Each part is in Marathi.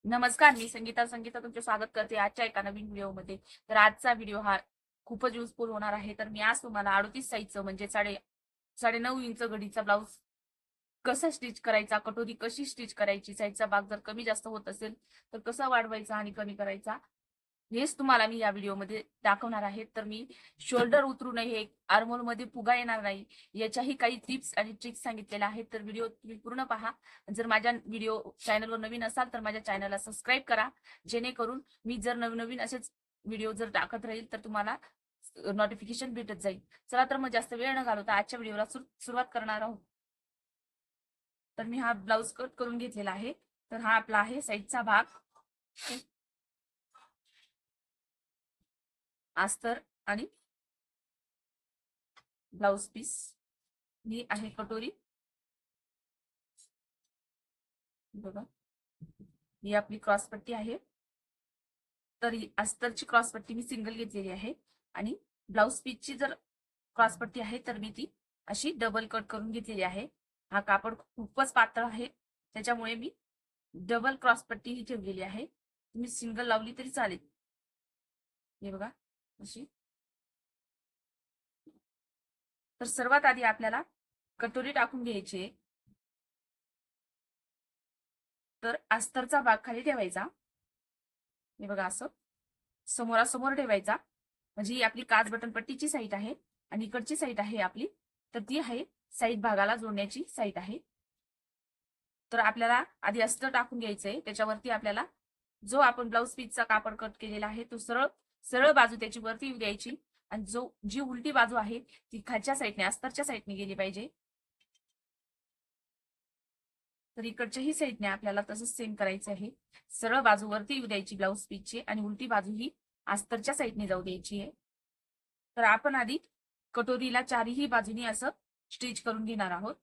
नमस्कार, मी संगीता तुमचे स्वागत करते आजच्या एका नवीन व्हिडिओमध्ये. तर आजचा व्हिडिओ हा खूपच युजफुल होणार आहे. तर मी आज तुम्हाला 38 साईजचं म्हणजे 9.5 इंच घडीचा ब्लाऊज कसा स्टिच करायचा, कटोरी कशी स्टिच करायची, साईजचा भाग जर कमी जास्त होत असेल तर कसा वाढवायचा आणि कमी करायचा, हेच तुम्हाला मी या व्हिडिओमध्ये दाखवणार आहे. तर मी शोल्डर उतरू नये, आर्महोल मध्ये फुगा येणार नाही, याच्याही काही टिप्स आणि ट्रिक्स सांगितलेल्या आहेत. तर व्हिडिओ तुम्ही पूर्ण पहा. जर माझ्या व्हिडिओ चॅनलवर नवीन असाल तर माझ्या चॅनलला सबस्क्राईब करा, जेणेकरून मी जर नवीन असेच व्हिडिओ जर टाकत राहील तर तुम्हाला नोटिफिकेशन भेटत जाईल. चला तर मग जास्त वेळ न घालवता आजच्या व्हिडिओला सुरुवात करणार आहोत. तर मी हा ब्लाऊज कट करून घेतलेला आहे. तर हा आपला आहे साईडचा भाग, अस्तर आणि ब्लाऊज पीस. ही आहे कटोरी, बघा. ही आपली क्रॉस पट्टी आहे. तर ही अस्तरची क्रॉस पट्टी मी सिंगल घेतलेली आहे आणि ब्लाऊज पीसची जर क्रॉस पट्टी आहे तर मी ती अशी डबल कट करून घेतलेली आहे. हा कापड खूपच पातळ आहे, त्याच्यामुळे मी डबल क्रॉस पट्टी ही ठेवलेली आहे. तुम्ही सिंगल लावली तरी चालेल. हे बघा अशी. तर सर्वात आधी आपल्याला कटोरी टाकून घ्यायची आहे. तर अस्तरचा भाग खाली ठेवायचा. हे बघा असं समोरासमोर ठेवायचा. म्हणजे ही आपली काच बटन पट्टीची साईड आहे आणि इकडची साईड आहे आपली, तर ती आहे साईड भागाला जोडण्याची साईड आहे. तर आपल्याला आधी अस्तर टाकून घ्यायचंय. त्याच्यावरती आपल्याला जो आपण ब्लाऊज पीसचा कापड कट केलेला आहे तो सरळ सरळ बाजू त्याची वरती येऊ द्यायची आणि जी उलटी बाजू आहे ती खालच्या साईडने अस्तरच्या साईडने गेली पाहिजे. तर इकडच्याही साईडने आपल्याला तसंच सेम करायचं आहे. सरळ बाजू वरती येऊ द्यायची ब्लाऊज पीसची आणि उलटी बाजू ही अस्तरच्या साईडने जाऊ द्यायची आहे. तर आपण आधी कटोरीला चारही बाजूनी असं स्टिच करून घेणार आहोत.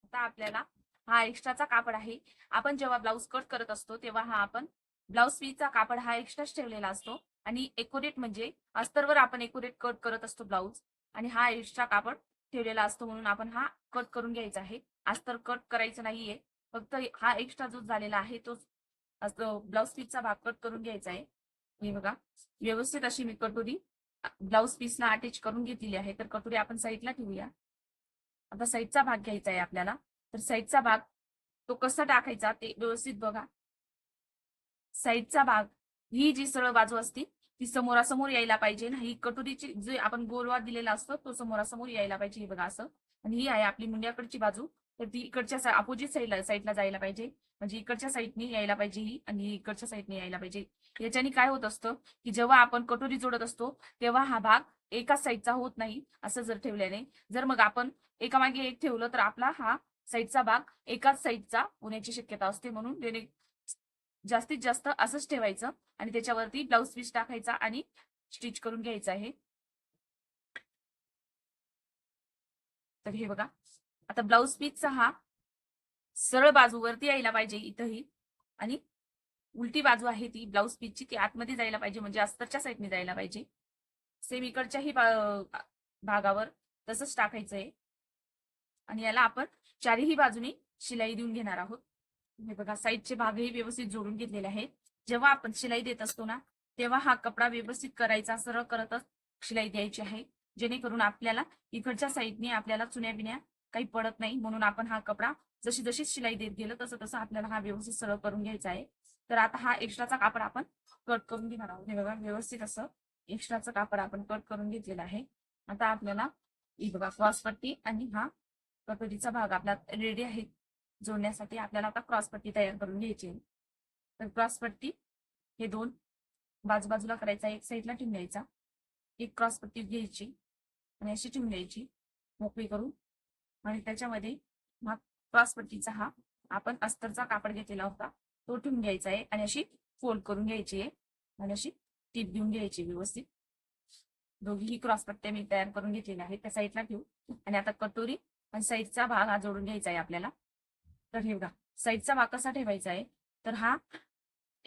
आता आपल्याला हा एक्स्ट्राचा कापड आहे. आपण जेव्हा ब्लाऊज कट करत असतो तेव्हा हा आपण ब्लाऊज पीसचा कापड हा एक्स्ट्राच ठेवलेला असतो आणि एकोरेट म्हणजे अस्तरवर आपण एकोरेट कट करत असतो ब्लाऊज, आणि हा एक्स्ट्रा कापड ठेवलेला असतो म्हणून आपण हा कट करून घ्यायचा आहे. अस्तर कट करायचं नाहीये, फक्त हा एक्स्ट्रा जो झालेला आहे तो ब्लाऊज पीसचा भाग कट करून घ्यायचा आहे. हे बघा व्यवस्थित अशी मी कटोरी ब्लाऊज पीसला अटॅच करून घेतलेली आहे. तर कटोरी आपण साईडला ठेवूया. आता साईडचा भाग घ्यायचा आहे आपल्याला. तर साईडचा भाग तो कसा टाकायचा ते व्यवस्थित बघा. साईडचा भाग ही जी सरळ बाजू असते ती समोरासमोर यायला पाहिजे. ही कटोरीची जे आपण गोलवा दिलेला असतो तो समोरासमोर यायला पाहिजे. हे बघा असं. आणि ही आहे आपली मुंड्याकडची बाजू, तर ती इकडच्या अपोजिट साईडला जायला पाहिजे. म्हणजे इकडच्या साईडने यायला पाहिजे ही आणि इकडच्या साईडने यायला पाहिजे. याच्याने काय होत असतं की जेव्हा आपण कटोरी जोडत असतो तेव्हा हा भाग एकाच साईडचा होत नाही. असं जर ठेवल्याने, जर मग आपण एकामागे एक ठेवलं तर आपला हा साईडचा भाग एकाच साईडचा होण्याची शक्यता असते. म्हणून जास्तीत जास्त असंच ठेवायचं आणि त्याच्यावरती ब्लाऊज पीस टाकायचा आणि स्टिच करून घ्यायचं आहे. तर हे बघा आता ब्लाऊज पीसचा हा सरळ बाजू वरती यायला पाहिजे इथंही, आणि उलटी बाजू आहे ती ब्लाऊज पीसची ती आतमध्ये जायला पाहिजे, म्हणजे अस्तरच्या साईडने जायला पाहिजे. सेम इकडच्याही भागावर तसंच टाकायचंय आणि याला आपण चारही बाजूनी शिलाई देऊन घेणार आहोत. हे बघा साईडचे भागही व्यवस्थित जोडून घेतलेले आहेत. जेव्हा आपण शिलाई देत असतो ना तेव्हा हा कपडा व्यवस्थित करायचा, सरळ करतच शिलाई द्यायची आहे, जेणेकरून आपल्याला इकडच्या साईडने आपल्याला चुन्या बिन्या काही पडत नाही. म्हणून आपण हा कपडा जशी जशी शिलाई देत गेलो तसं तसं आपल्याला हा व्यवस्थित सरळ करून घ्यायचा आहे. तर आता हा एक्स्ट्राचा कापड आपण कट करून घेणार आहोत. हे बघा व्यवस्थित असं एक्स्ट्राचं कापड आपण कट करून घेतलेलं आहे. आता आपल्याला ही बघा क्रॉस पट्टी आणि हा कटोरीचा भाग आपला रेडी आहे जोडण्यासाठी. आपल्याला आता क्रॉस पट्टी तयार करून घ्यायची आहे. तर क्रॉस पट्टी हे दोन बाजूबाजूला करायचा, एक साईडला ठेवून द्यायचा. एक क्रॉस पट्टी घ्यायची आणि अशी ठेवून द्यायची मोकळी करून, आणि त्याच्यामध्ये हा क्रॉस पट्टीचा हा आपण अस्तरचा कापड घेतलेला होता तो ठेवून घ्यायचा आहे आणि अशी फोल्ड करून घ्यायची आहे आणि अशी टीप देऊन घ्यायची व्यवस्थित. दोघीही क्रॉस पट्ट्या मी तयार करून घेतलेल्या आहेत, त्या साईडला ठेवू आणि आता कटोरी आणि साईडचा भाग हा जोडून घ्यायचा आहे आपल्याला. तर हे बघा साईडचा भाग कसा ठेवायचा आहे, तर हा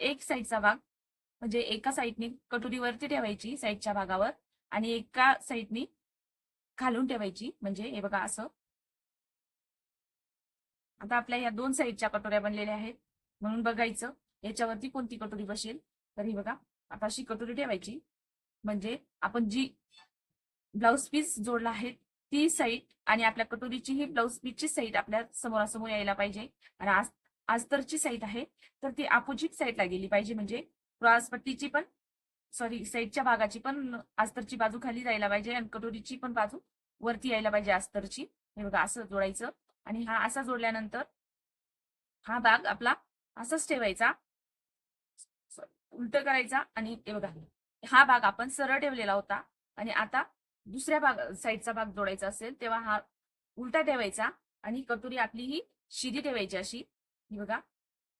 एक साईडचा भाग म्हणजे एका साईडने कटोरीवरती ठेवायची साईडच्या भागावर आणि एका साईडने खालून ठेवायची, म्हणजे हे बघा असं. आता आपल्या या दोन साईडच्या कटोऱ्या बनलेल्या आहेत म्हणून बघायचं याच्यावरती कोणती कटोरी बसेल. तर ही बघा, आता अशी कटोरी ठेवायची, म्हणजे आपण जी ब्लाउज पीस जोडला आहे ती साईड आणि आपल्या कटोरीची ही ब्लाउज पीसची साईड आपल्या समोरासमोर यायला पाहिजे. आणि अस्तरची साईड आहे तर ती अपोजिट साईडला गेली पाहिजे, म्हणजे क्रॉस पट्टीची पण साईडच्या भागाची पण अस्तरची बाजू खाली जायला पाहिजे आणि कटोरीची पण बाजू वरती यायला पाहिजे अस्तरची. हे बघा असं जोडायचं. आणि हा असा जोडल्यानंतर हा भाग आपला असाच ठेवायचा, उलट करायचा. आणि हे बघा, हा भाग आपण सरळ ठेवलेला होता आणि आता दुसऱ्या साईडचा भाग जोडायचा असेल तेव्हा हा उलटा ठेवायचा आणि कटोरी आपली ही शिदी ठेवायची अशी. ही बघा,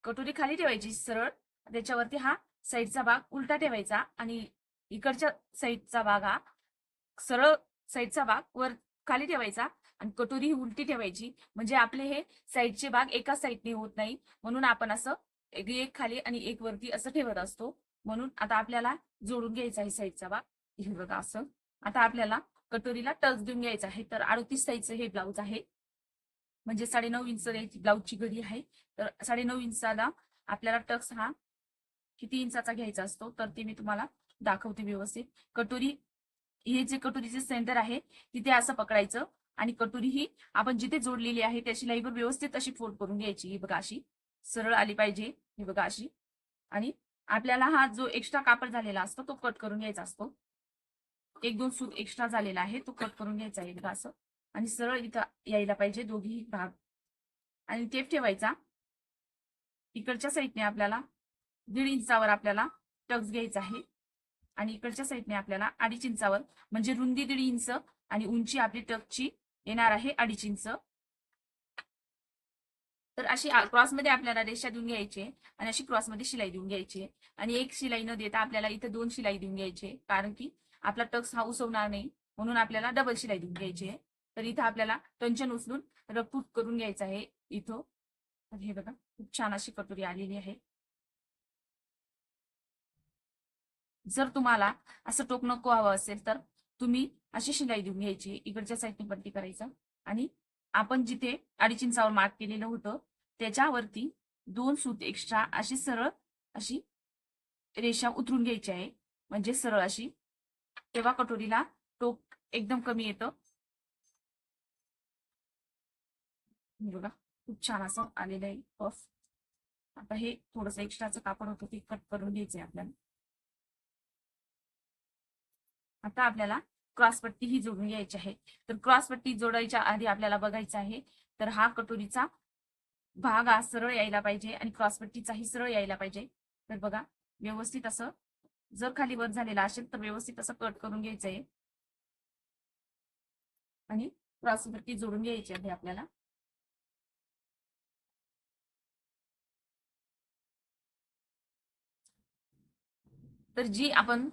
कटोरी खाली ठेवायची सरळ, त्याच्यावरती हा साईडचा भाग उलटा ठेवायचा आणि इकडच्या साईडचा भाग हा सरळ साईडचा भाग वर खाली ठेवायचा आणि कटोरी ही उलटी ठेवायची, म्हणजे आपले हे साईडचे भाग एका साईडने होत नाही, म्हणून आपण असं एक खाली आणि एक वरती असं ठेवत असतो. म्हणून आता आपल्याला जोडून घ्यायचा आहे साईडचा भाग. हे बघा असं. आता आपल्याला कटोरीला टक्स देऊन घ्यायचा आहे. तर 38 साईजचं हे ब्लाऊज आहे, म्हणजे 9.5 इंच ब्लाऊजची घडी आहे. तर 9.5 इंचाला आपल्याला टक्स हा किती इंचाचा घ्यायचा असतो तर ते मी तुम्हाला दाखवते व्यवस्थित. कटोरी, हे जे कटोरीचे सेंटर आहे तिथे असं पकडायचं आणि कटोरी ही आपण जिथे जोडलेली आहे त्या शिलाईवर व्यवस्थित अशी फोल्ड करून घ्यायची. ही बघा अशी सरळ आली पाहिजे. ही बघा अशी. आणि आपल्याला हा जो एक्स्ट्रा कापड झालेला असतो तो कट करून घ्यायचा असतो. 1-2 सूत एक्स्ट्रा झालेला आहे तो कट करून घ्यायचा आहे बघा असं. आणि सरळ इथं यायला पाहिजे दोघी भाग. आणि टेप ठेवायचा. इकडच्या साईडने आपल्याला 1.5 इंचावर आपल्याला टक्स घ्यायचा आहे आणि इकडच्या साईडने आपल्याला 2.5 इंचावर, म्हणजे रुंदी 1.5 इंच आणि उंची आपली टक्सची येणार आहे 2.5 इंच. तर अशी क्रॉसमध्ये आपल्याला रेषा देऊन घ्यायची आणि अशी क्रॉसमध्ये शिलाई देऊन घ्यायची. आणि एक शिलाई न देता आपल्याला इथं 2 शिलाई देऊन घ्यायची, कारण की आपला टक्स हा उसवणार नाही, म्हणून आपल्याला डबल शिलाई देऊन घ्यायची आहे. तर इथं आपल्याला टंचन उचलून रफूट करून घ्यायचं आहे इथं. तर हे बघा, खूप छान अशी कटोरी आलेली आहे. जर तुम्हाला असं टोक नको हवं असेल तर तुम्ही अशी शिलाई देऊन घ्यायची, इकडच्या साईडने पट्टी करायचं आणि आपण जिथे 2.5 इंचावर मार्क केलेलं होतं त्याच्यावरती 2 सूत एक्स्ट्रा अशी सरळ अशी रेषा उतरून घ्यायची आहे, म्हणजे सरळ अशी. तेव्हा कटोरीला टोक एकदम कमी येतं. बघा, खूप छान असं आलेलं आहे पफ. आता हे थोडंसं एक्स्ट्राचं कापड होतं ते कट करून घ्यायचंय आपल्याला. आता आपल्याला क्रॉसपट्टी ही जोडून घ्यायची आहे. तर क्रॉसपट्टी जोडायच्या आधी आपल्याला बघायचं आहे, तर हा कटोरीचा भाग हा सरळ यायला पाहिजे आणि क्रॉसपट्टीचाही सरळ यायला पाहिजे. तर बघा, व्यवस्थित असं जर खाली वर झालेला असेल तर व्यवस्थित असं कट करून घ्यायचंय आणि क्रॉसपट्टी जोडून घ्यायची आहे आपल्याला. तर जी आपण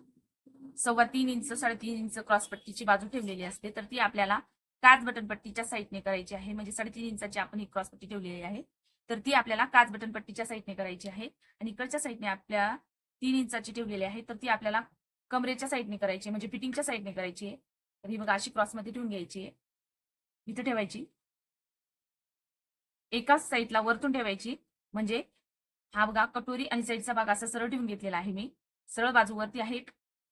3.25 इंच 3.5 इंच क्रॉसपट्टीची बाजू ठेवलेली असते तर ती आपल्याला काच बटन पट्टीच्या साईडने करायची आहे. म्हणजे 3.5 इंचाची आपण ही क्रॉसपट्टी ठेवलेली आहे तर ती आपल्याला काच बटन पट्टीच्या साईडने करायची आहे. आणि इकडच्या साईडने आपल्या 3 इंचाची ठेवलेली आहे तर ती आपल्याला कमरेच्या साईडने करायची, म्हणजे फिटिंगच्या साईडने करायची आहे. तर ही बघा अशी क्रॉसमध्ये ठेवून घ्यायची आहे, इथे ठेवायची, एकाच साईडला वरतून ठेवायची. म्हणजे हा बघा कटोरी आणि साईडचा भाग असा सरळ ठेवून घेतलेला आहे मी. सरळ बाजू वरती आहे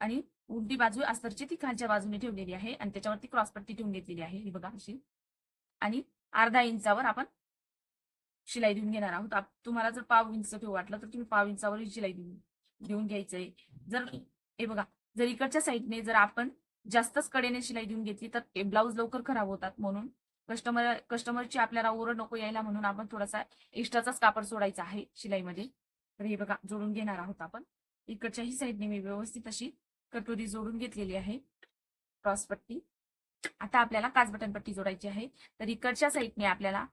आणि उलटी बाजू अस्तरची ती खालच्या बाजूने ठेवलेली आहे आणि त्याच्यावरती क्रॉसपट्टी ठेवून घेतलेली आहे. ही बघा अशी. आणि अर्धा इंचावर आपण शिलाई देऊन घेणार आहोत. तुम्हाला जर 1/2 इंच ठेवू वाटलं तर तुम्ही 1/2 इंचावर शिलाई देऊन घ्यायचंय. जर हे बघा, जर इकडच्या साईडने जर आपण जास्तच कडेने शिलाई देऊन घेतली तर ब्लाऊज लवकर खराब होतात, म्हणून कस्टमरची आपल्याला ओरड नको यायला म्हणून आपण थोडासा एक्स्ट्राचाच कापड सोडायचा आहे शिलाईमध्ये. तर हे बघा जोडून घेणार आहोत आपण. इकडच्याही साईडने मी व्यवस्थित अशी कटोरी जोडून घेतलेली आहे क्रॉसपट्टी. आता आपल्याला काच बटन पट्टी जोडायची आहे. तर इकडच्या साईडने आपल्याला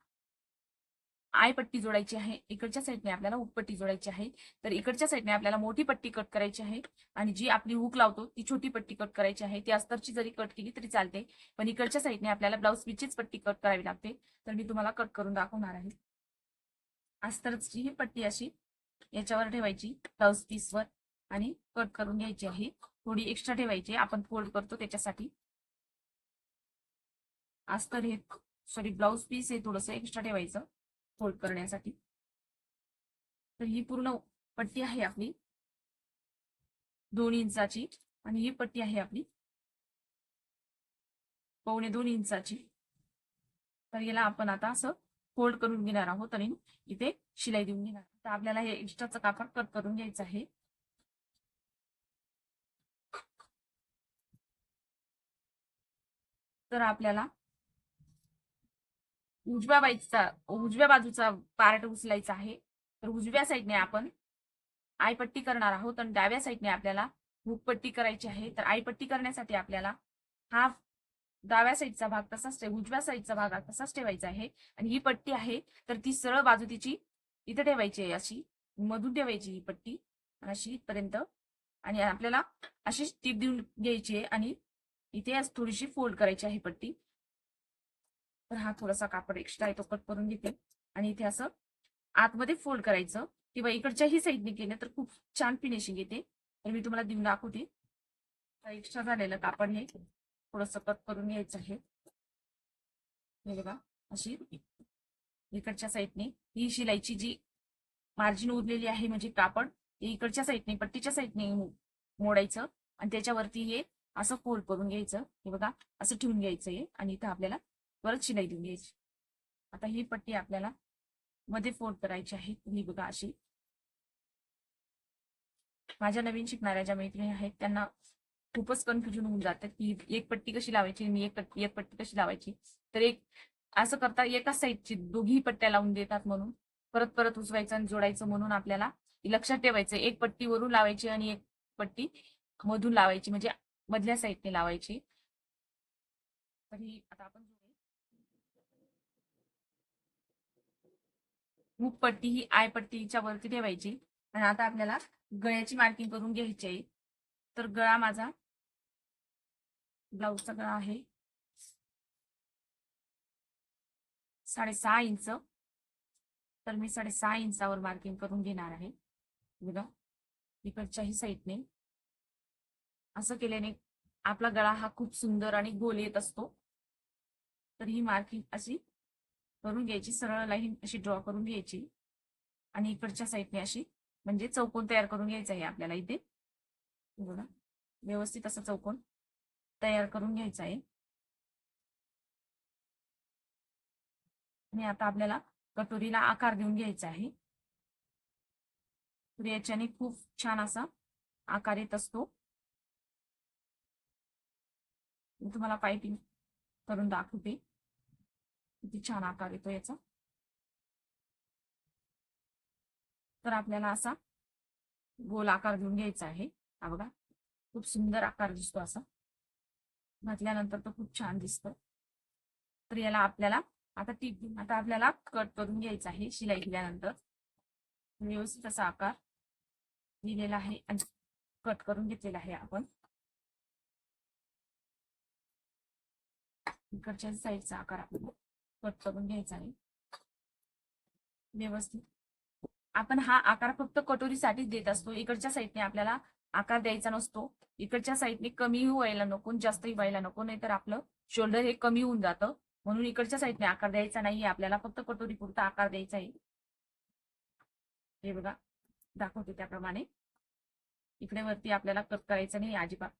आय पट्टी जोडायची आहे, इकडच्या साईडने आपल्याला हुक पट्टी जोडायची आहे. तर इकडच्या साईडने आपल्याला मोठी पट्टी कट करायची आहे आणि जी आपली हुक लावतो ती छोटी पट्टी कट करायची आहे. ती अस्तरची जरी कट केली तरी चालते, पण इकडच्या साईडने आपल्याला ब्लाऊज पीसचीच पट्टी कट करावी लागते. तर मी तुम्हाला कट करून दाखवणार आहे. अस्तरची ही पट्टी अशी याच्यावर ठेवायची ब्लाऊज पीसवर आणि कट करून घ्यायची आहे. थोडी एक्स्ट्रा ठेवायची, आपण फोल्ड करतो त्याच्यासाठी. अस्तर हे ब्लाऊज पीस हे थोडंसं एक्स्ट्रा ठेवायचं फोल्ड करण्यासाठी. तर ही पूर्ण पट्टी आहे आपली 2 इंचाची आणि ही पट्टी आहे आपली 1.25 इंचाची. तर याला आपण आता असं फोल्ड करून घेणार आहोत आणि इथे शिलाई देऊन घेणार. तर आपल्याला हे एक्स्ट्राचं कापड कट करून घ्यायचं आहे. तर आपल्याला उजव्या बाजूचा पार्ट उचलायचा आहे. तर उजव्या साईडने आपण आयपट्टी करणार आहोत आणि डाव्या साईडने आपल्याला हुकपट्टी करायची आहे. तर आयपट्टी करण्यासाठी आपल्याला हा डाव्या साईडचा भाग तसाच उजव्या साईडचा भाग तसाच ठेवायचा आहे आणि ही पट्टी आहे तर ती सरळ बाजू तिची इथे ठेवायची आहे, अशी मधून ठेवायची ही पट्टी अशी इथपर्यंत आणि आपल्याला अशी टीप देऊन घ्यायची आहे आणि इथे थोडीशी फोल्ड करायची आहे पट्टी. तर हा थोडासा कापड एक्स्ट्रा आहे तो कट करून घेते आणि इथे असं आतमध्ये फोल्ड करायचं किंवा इकडच्याही साईडने केलं तर खूप छान फिनिशिंग येते. तर मी तुम्हाला देऊन दाखवते. एक्स्ट्रा झालेलं कापड हे थोडंसं कट करून घ्यायचं आहे. हे बघा अशी इकडच्या साईडने ही शिलाईची जी मार्जिन उरलेली आहे म्हणजे कापड ते इकडच्या साईडने पट्टीच्या साईडने मोडायचं आणि त्याच्यावरती हे असं फोल्ड करून घ्यायचं. हे बघा असं ठेवून घ्यायचं आहे आणि इथं आपल्याला परत शिलाई देऊन घ्यायची. आता ही पट्टी आपल्याला मध्ये फोल्ड करायची आहे. ही बघा अशी. माझ्या नवीन शिकणाऱ्या ज्या मैत्रिणी आहेत त्यांना खूपच कन्फ्युजन होऊन जातं की एक पट्टी कशी लावायची आणि एक पट्टी कशी लावायची. तर असं करता एकाच साईडची दोघी पट्ट्या लावून देतात म्हणून परत परत उचवायचं आणि जोडायचं म्हणून आपल्याला लक्षात ठेवायचं एक पट्टी वरून लावायची आणि एक पट्टी मधून लावायची म्हणजे मधल्या साईडने लावायची. तर ही आता आपण हुक पट्टी ही आय पट्टीच्या वरती ठेवायची आणि आता आपल्याला गळ्याची मार्किंग करून घ्यायची आहे. तर गळा माझा ब्लाऊजचा गळा आहे 6.5 इंच. तर मी 6.5 इंचावर मार्किंग करून घेणार आहे. बघा इकडच्याही साईडने असं केल्याने आपला गळा हा खूप सुंदर आणि गोल येत असतो. तर ही मार्किंग अशी करून घ्यायची, सरळ लाईन अशी ड्रॉ करून घ्यायची आणि इकडच्या साईडने अशी म्हणजे चौकोन तयार करून घ्यायचा आहे आपल्याला इथे. बघा व्यवस्थित असा चौकोन तयार करून घ्यायचा आहे. आणि आता आपल्याला कटोरीला आकार देऊन घ्यायचा आहे. तर याच्याने खूप छान असा आकार येत असतो. मी तुम्हाला पाइपिंग करून दाखवते किती छान आकार येतो याचा. तर आपल्याला असा गोल आकार देऊन घ्यायचा आहे. हा बघा खूप सुंदर आकार दिसतो असा घातल्यानंतर तो खूप छान दिसतो. तर याला आपल्याला आता आता आपल्याला कट करून घ्यायचा आहे. शिलाई दिल्यानंतर व्यवस्थित असा आकार दिलेला आहे आणि कट करून घेतलेला आहे आपण. इकडच्या साईडचा आकार आपल्याला कट करून घ्यायचा आहे व्यवस्थित. आपण हा आकार फक्त कटोरीसाठीच देत असतो. इकडच्या साईडने आपल्याला आकार द्यायचा नसतो. इकडच्या साईडने कमी व्हायला नको जास्तही व्हायला नको, नाहीतर आपलं शोल्डर हे कमी होऊन जातं. म्हणून इकडच्या साईडने आकार द्यायचा नाहीये आपल्याला, फक्त कटोरी पुरता आकार द्यायचा आहे. हे बघा दाखवते त्याप्रमाणे इकडे वरती आपल्याला कट करायचा नाही अजिबात.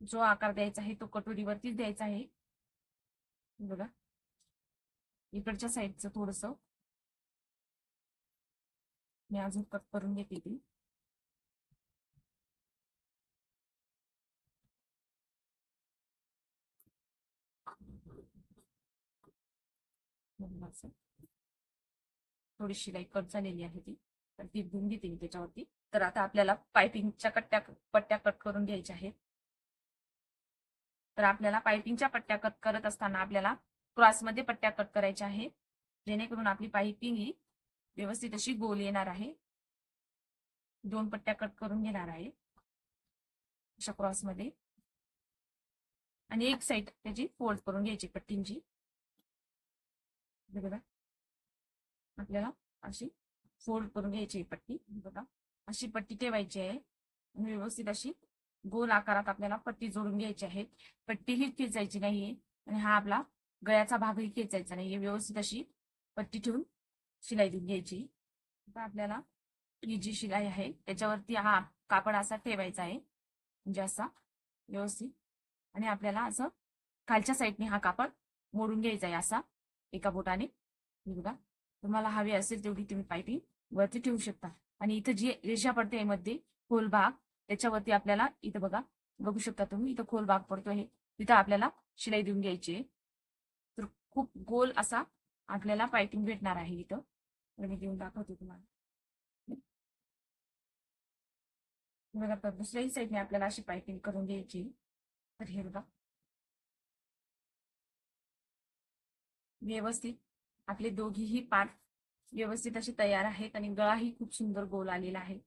जो आकार द्यायचा आहे तो कटोरीवरतीच द्यायचा आहे. बघा इकडच्या साईडचं थोडस मी अजून कट करून घेते ती. थोडी शिलाई कट झालेली आहे ती, तर ती धुवून घेते मी त्याच्यावरती. तर आता आपल्याला पायपिंगच्या पट्ट्या कट करून घ्यायच्या आहेत. तर आपल्याला पायपिंगच्या पट्ट्या कट करत असताना आपल्याला क्रॉसमध्ये पट्ट्या कट करायच्या आहेत, जेणेकरून आपली पायपिंग ही व्यवस्थित अशी गोल येणार आहे. 2 पट्ट्या कट करून घेणार आहे अशा क्रॉसमध्ये आणि एक साईड त्याची फोल्ड करून घ्यायची पट्टींची. बघा आपल्याला अशी फोल्ड करून घ्यायची पट्टी. बघा अशी पट्टी ठेवायची आहे आणि व्यवस्थित अशी गोल आकारात आपल्याला पट्टी जोडून घ्यायची आहे. पट्टी ही खेचायची नाहीये आणि हा आपला गळ्याचा भागही खेचायचा नाहीये. व्यवस्थित अशी पट्टी ठेवून शिलाई देऊन घ्यायची. आता आपल्याला ही जी शिलाई आहे त्याच्यावरती हा कापड असा ठेवायचा आहे, म्हणजे असा व्यवस्थित. आणि आपल्याला असं खालच्या साईडने हा कापड मोडून घ्यायचा आहे असा एका बोटाने. हे बघा, तुम्हाला हवी असेल तेवढी तुम्ही पायपिंग वरती ठेवू शकता. आणि इथं जी रेषा पडते मध्ये खोल भाग, त्याच्यावरती आपल्याला इथं बघा, बघू शकता तुम्ही, इथं खोल भाग पडतो आहे, तिथं आपल्याला शिलाई देऊन घ्यायची आहे. तर खूप गोल असा आपल्याला पायपिंग भेटणार आहे इथं. तर मी देऊन दाखवते तुम्हाला. बघा, तर दुसऱ्याही साईडने आपल्याला अशी पायपिंग करून घ्यायची. तर हे बघा, व्यवस्थित आपले दोघीही पार्ट व्यवस्थित असे तयार आहेत आणि गळाही खूप सुंदर गोल आलेला आहे.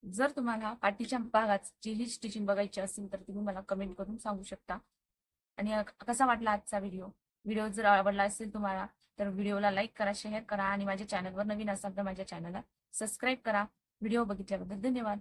जर तुम्हाला पाठीच्या भागाची ही स्टिचिंग बघायची असेल तर तुम्ही मला कमेंट करून सांगू शकता. आणि कसा वाटला आजचा व्हिडिओ? व्हिडिओ जर आवडला असेल तुम्हाला तर व्हिडिओला लाईक करा, शेअर करा आणि माझ्या चॅनलवर नवीन असाल तर माझ्या चॅनलला सबस्क्राईब करा. व्हिडिओ बघितल्याबद्दल धन्यवाद.